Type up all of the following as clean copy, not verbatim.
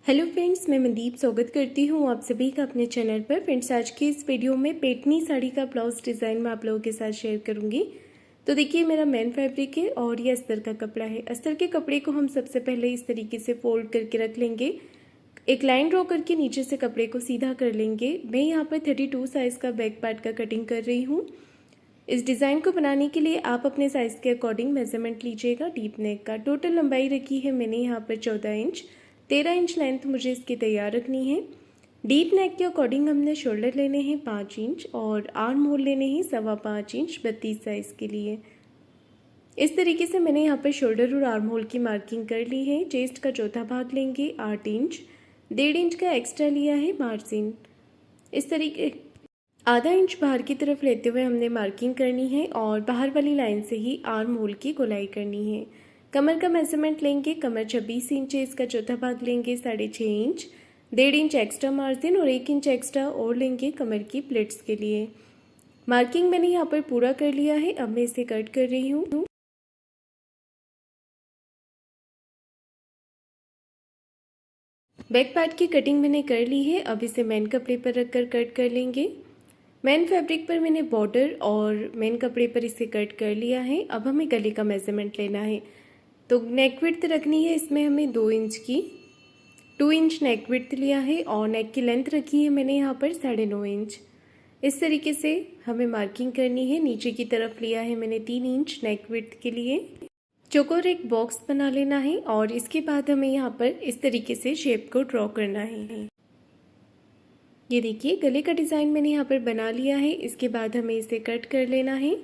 Hello friends, मैं मनदीप स्वागत करती हूँ आप सभी का अपने चैनल पर। फ्रेंड्स, आज की इस वीडियो में पेटनी साड़ी का ब्लाउज डिज़ाइन मैं आप लोगों के साथ शेयर करूँगी। तो देखिए, मेरा मेन फैब्रिक है और ये अस्तर का कपड़ा है। अस्तर के कपड़े को हम सबसे पहले इस तरीके से फोल्ड करके रख लेंगे। एक लाइन ड्रॉ करके नीचे से कपड़े को सीधा कर लेंगे। मैं यहाँ पर 32 साइज़ का बैक पार्ट का कटिंग कर रही हूँ। इस डिज़ाइन को बनाने के लिए आप अपने साइज़ के अकॉर्डिंग मेजरमेंट लीजिएगा। डीप नेक का टोटल लंबाई रखी है मैंने यहाँ पर 14 इंच। 13 इंच लेंथ मुझे इसकी तैयार रखनी है। डीप नेक के अकॉर्डिंग हमने शोल्डर लेने हैं 5 इंच और आर्म होल लेने हैं 5.25 इंच 32 साइज़ के लिए। इस तरीके से मैंने यहाँ पर शोल्डर और आर्म होल की मार्किंग कर ली है। चेस्ट का चौथा भाग लेंगे 8 इंच, 1.5 इंच का एक्स्ट्रा लिया है मार्जिन। इस तरीके आधा इंच बाहर की तरफ लेते हुए हमने मार्किंग करनी है और बाहर वाली लाइन से ही आर्म होल की गोलाई करनी है। कमर का मेजरमेंट लेंगे। कमर 26 इंच है, इसका चौथा भाग लेंगे 6.5 इंच, 1.5 इंच एक्स्ट्रा मार्जिन और 1 इंच एक्स्ट्रा और लेंगे कमर की प्लेट्स के लिए। मार्किंग मैंने यहाँ पर पूरा कर लिया है। अब मैं इसे कट कर रही हूँ। बैक पार्ट की कटिंग मैंने कर ली है। अब इसे मेन कपड़े पर रखकर कट कर लेंगे। मेन फैब्रिक पर मैंने बॉर्डर और मेन कपड़े पर इसे कट कर लिया है। अब हमें गले का मेजरमेंट लेना है। तो नेक विड्थ रखनी है इसमें हमें 2 इंच की। 2 इंच नेक विड्थ लिया है और नेक की लेंथ रखी है मैंने यहाँ पर 9.5 इंच। इस तरीके से हमें मार्किंग करनी है। नीचे की तरफ लिया है मैंने 3 इंच नेक विड्थ के लिए। चौकोर एक बॉक्स बना लेना है और इसके बाद हमें यहाँ पर इस तरीके से शेप को ड्रॉ करना है। ये देखिए, गले का डिज़ाइन मैंने यहाँ पर बना लिया है। इसके बाद हमें इसे कट कर लेना है।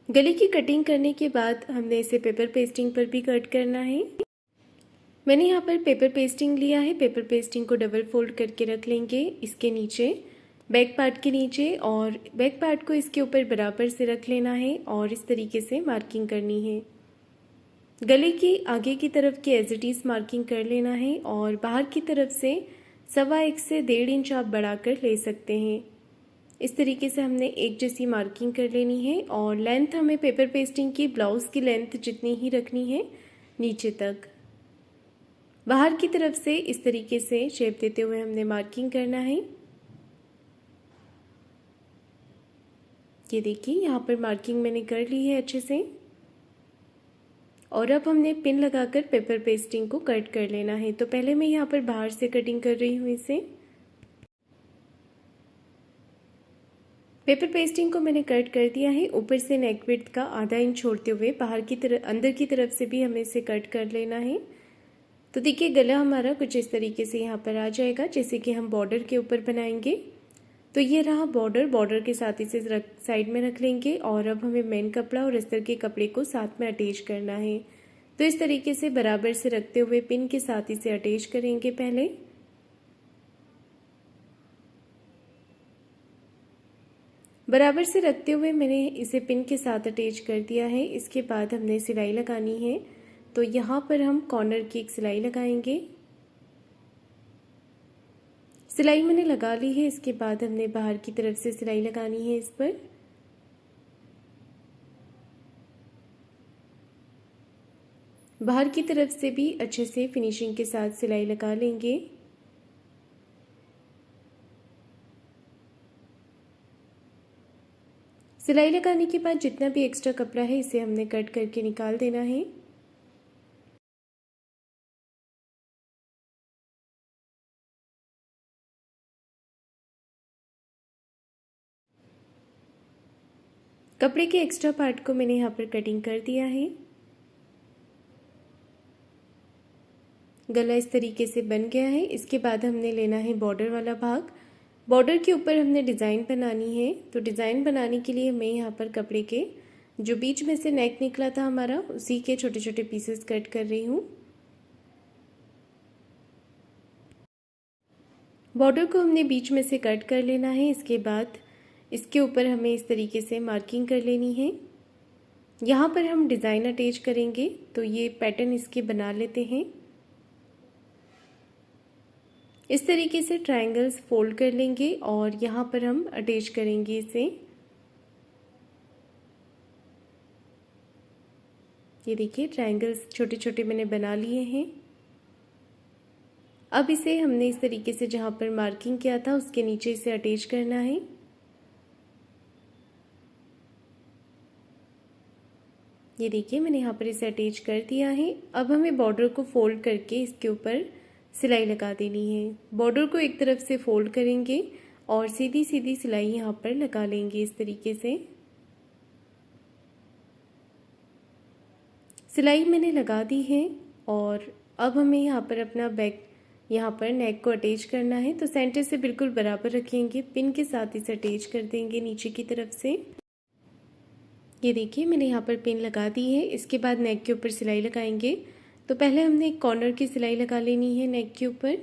गले की कटिंग करने के बाद हमने इसे पेपर पेस्टिंग पर भी कट करना है। मैंने यहाँ पर पेपर पेस्टिंग लिया है। पेपर पेस्टिंग को डबल फोल्ड करके रख लेंगे इसके नीचे, बैक पार्ट के नीचे, और बैक पार्ट को इसके ऊपर बराबर से रख लेना है और इस तरीके से मार्किंग करनी है। गले की आगे की तरफ की एज इट इज़ मार्किंग कर लेना है और बाहर की तरफ से 1.25 से 1.5 इंच आप बढ़ाकर ले सकते हैं। इस तरीके से हमने एक जैसी मार्किंग कर लेनी है और लेंथ हमें पेपर पेस्टिंग की ब्लाउज़ की लेंथ जितनी ही रखनी है नीचे तक। बाहर की तरफ से इस तरीके से शेप देते हुए हमने मार्किंग करना है। ये देखिए, यहाँ पर मार्किंग मैंने कर ली है अच्छे से और अब हमने पिन लगाकर पेपर पेस्टिंग को कट कर लेना है। तो पहले मैं यहाँ पर बाहर से कटिंग कर रही हूँ इसे। पेपर पेस्टिंग को मैंने कट कर दिया है। ऊपर से नेक विड्थ का आधा इंच छोड़ते हुए बाहर की तरफ, अंदर की तरफ से भी हमें इसे कट कर लेना है। तो देखिए, गला हमारा कुछ इस तरीके से यहाँ पर आ जाएगा, जैसे कि हम बॉर्डर के ऊपर बनाएंगे। तो ये रहा बॉर्डर। बॉर्डर के साथ इसे साइड में रख लेंगे और अब हमें मेन कपड़ा और अस्तर के कपड़े को साथ में अटैच करना है। तो इस तरीके से बराबर से रखते हुए पिन के साथ इसे अटैच करेंगे। पहले बराबर से रखते हुए मैंने इसे पिन के साथ अटैच कर दिया है। इसके बाद हमने सिलाई लगानी है। तो यहाँ पर हम कॉर्नर की एक सिलाई लगाएंगे। सिलाई मैंने लगा ली है। इसके बाद हमने बाहर की तरफ से सिलाई लगानी है इस पर। बाहर की तरफ से भी अच्छे से फिनिशिंग के साथ सिलाई लगा लेंगे। सिलाई लगाने के बाद जितना भी एक्स्ट्रा कपड़ा है इसे हमने कट करके निकाल देना है। कपड़े के एक्स्ट्रा पार्ट को मैंने यहाँ पर कटिंग कर दिया है। गला इस तरीके से बन गया है। इसके बाद हमने लेना है बॉर्डर वाला भाग। बॉर्डर के ऊपर हमने डिज़ाइन बनानी है। तो डिज़ाइन बनाने के लिए मैं यहाँ पर कपड़े के जो बीच में से नेक निकला था हमारा, उसी के छोटे छोटे पीसेस कट कर रही हूँ। बॉर्डर को हमने बीच में से कट कर लेना है। इसके बाद इसके ऊपर हमें इस तरीके से मार्किंग कर लेनी है। यहाँ पर हम डिज़ाइन अटैच करेंगे। तो ये पैटर्न इसके बना लेते हैं। इस तरीके से ट्रायंगल्स फोल्ड कर लेंगे और यहाँ पर हम अटैच करेंगे इसे। ये देखिए ट्रायंगल्स छोटे छोटे मैंने बना लिए हैं। अब इसे हमने इस तरीके से जहाँ पर मार्किंग किया था उसके नीचे इसे अटैच करना है। ये देखिए मैंने यहाँ पर इसे अटैच कर दिया है। अब हमें बॉर्डर को फोल्ड करके इसके ऊपर सिलाई लगा देनी है। बॉर्डर को एक तरफ से फोल्ड करेंगे और सीधी सीधी सिलाई यहाँ पर लगा लेंगे। इस तरीके से सिलाई मैंने लगा दी है और अब हमें यहाँ पर अपना बैक यहाँ पर नेक को अटैच करना है। तो सेंटर से बिल्कुल बराबर रखेंगे, पिन के साथ इसे अटैच कर देंगे नीचे की तरफ से। ये देखिए मैंने यहाँ पर पिन लगा दी है। इसके बाद नेक के ऊपर सिलाई लगाएंगे। तो पहले हमने एक कॉर्नर की सिलाई लगा लेनी है नेक के ऊपर।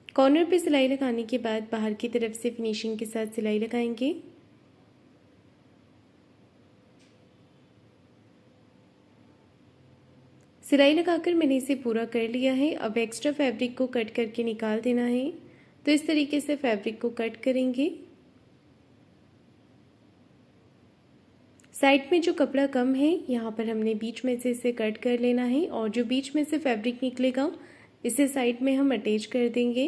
कॉर्नर पे सिलाई लगाने के बाद बाहर की तरफ से फिनिशिंग के साथ सिलाई लगाएंगे। सिलाई लगाकर मैंने इसे पूरा कर लिया है। अब एक्स्ट्रा फैब्रिक को कट करके निकाल देना है। तो इस तरीके से फैब्रिक को कट करेंगे। साइड में जो कपड़ा कम है यहाँ पर हमने बीच में से इसे कट कर लेना है और जो बीच में से फैब्रिक निकलेगा इसे साइड में हम अटैच कर देंगे।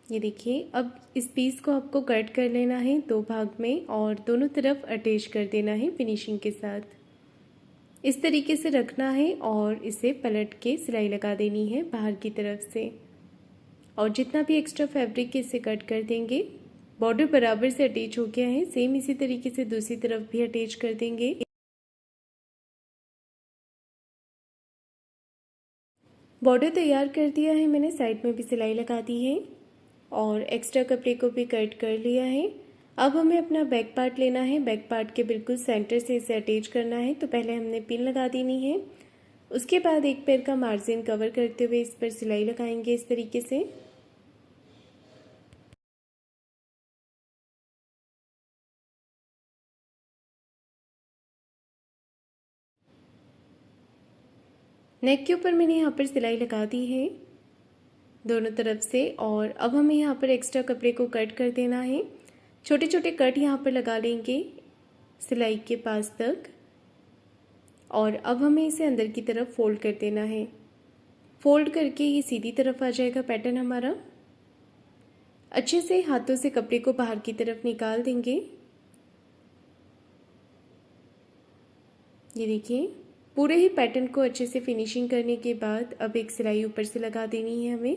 ये देखिए अब इस पीस को आपको कट कर लेना है 2 भाग में और दोनों तरफ अटैच कर देना है फिनिशिंग के साथ। इस तरीके से रखना है और इसे पलट के सिलाई लगा देनी है बाहर की तरफ से और जितना भी एक्स्ट्रा फैब्रिक है इसे कट कर देंगे। बॉर्डर बराबर से अटैच हो गया है। सेम इसी तरीके से दूसरी तरफ भी अटैच कर देंगे। बॉर्डर तैयार कर दिया है मैंने, साइड में भी सिलाई लगा दी है और एक्स्ट्रा कपड़े को भी कट कर लिया है। अब हमें अपना बैक पार्ट लेना है। बैक पार्ट के बिल्कुल सेंटर से इसे अटैच करना है। तो पहले हमने पिन लगा देनी है। उसके बाद एक पैर का मार्जिन कवर करते हुए इस पर सिलाई लगाएंगे इस तरीके से। नेक के ऊपर मैंने यहाँ पर सिलाई लगा दी है दोनों तरफ से और अब हमें यहाँ पर एक्स्ट्रा कपड़े को कट कर देना है। छोटे छोटे कट यहाँ पर लगा लेंगे सिलाई के पास तक और अब हमें इसे अंदर की तरफ फोल्ड कर देना है। फोल्ड करके ये सीधी तरफ आ जाएगा पैटर्न हमारा। अच्छे से हाथों से कपड़े को बाहर की तरफ निकाल देंगे। ये देखिए पूरे ही पैटर्न को अच्छे से फिनिशिंग करने के बाद अब एक सिलाई ऊपर से लगा देनी है हमें।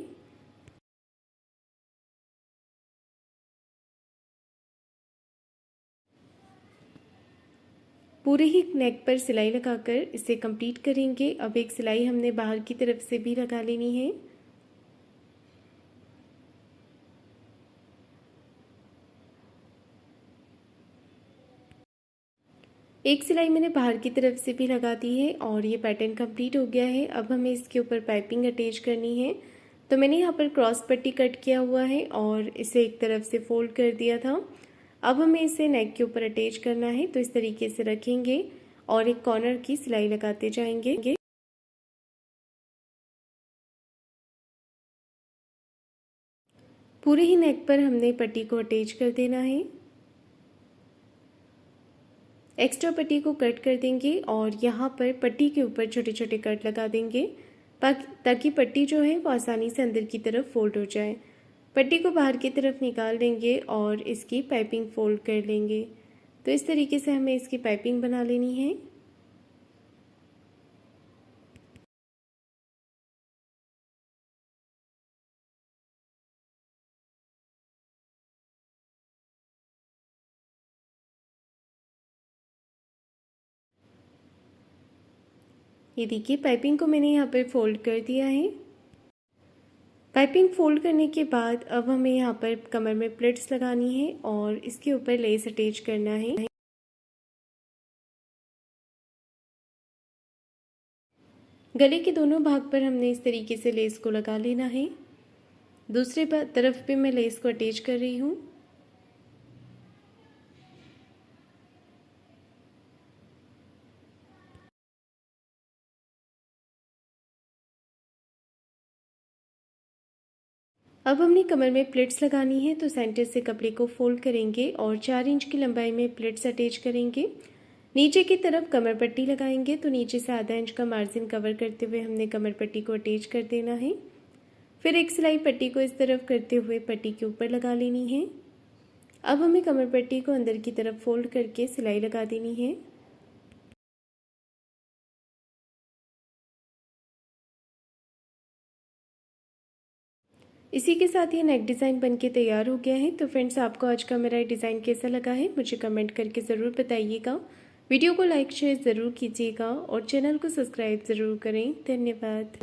पूरे ही नेक पर सिलाई लगाकर इसे कंप्लीट करेंगे। अब एक सिलाई हमने बाहर की तरफ से भी लगा लेनी है। एक सिलाई मैंने बाहर की तरफ से भी लगा दी है और ये पैटर्न कंप्लीट हो गया है। अब हमें इसके ऊपर पाइपिंग अटैच करनी है। तो मैंने यहाँ पर क्रॉस पट्टी कट किया हुआ है और इसे एक तरफ से फोल्ड कर दिया था। अब हमें इसे नेक के ऊपर अटैच करना है। तो इस तरीके से रखेंगे और एक कॉर्नर की सिलाई लगाते जाएंगे। पूरे ही नेक पर हमने पट्टी को अटैच कर देना है। एक्स्ट्रा पट्टी को कट कर देंगे और यहाँ पर पट्टी के ऊपर छोटे छोटे कट लगा देंगे ताकि पट्टी जो है वो आसानी से अंदर की तरफ फोल्ड हो जाए। पट्टी को बाहर की तरफ निकाल देंगे और इसकी पाइपिंग फोल्ड कर लेंगे। तो इस तरीके से हमें इसकी पाइपिंग बना लेनी है। ये देखिए पाइपिंग को मैंने यहाँ पर फोल्ड कर दिया है। पाइपिंग फोल्ड करने के बाद अब हमें यहाँ पर कमर में प्लेट्स लगानी है और इसके ऊपर लेस अटैच करना है। गले के दोनों भाग पर हमने इस तरीके से लेस को लगा लेना है। दूसरे तरफ पे मैं लेस को अटैच कर रही हूँ। अब हमने कमर में प्लिट्स लगानी है, तो सेंटर से कपड़े को फोल्ड करेंगे और 4 इंच की लंबाई में प्लिट्स अटैच करेंगे। नीचे की तरफ कमर पट्टी लगाएंगे, तो नीचे से आधा इंच का मार्जिन कवर करते हुए हमने कमर पट्टी को अटैच कर देना है। फिर एक सिलाई पट्टी को इस तरफ करते हुए पट्टी के ऊपर लगा लेनी है। अब हमें कमर पट्टी को अंदर की तरफ फोल्ड करके सिलाई लगा देनी है। इसी के साथ ये नेक डिज़ाइन बनके तैयार हो गया है। तो फ्रेंड्स, आपको आज का मेरा डिज़ाइन कैसा लगा है मुझे कमेंट करके ज़रूर बताइएगा। वीडियो को लाइक शेयर ज़रूर कीजिएगा और चैनल को सब्सक्राइब ज़रूर करें। धन्यवाद।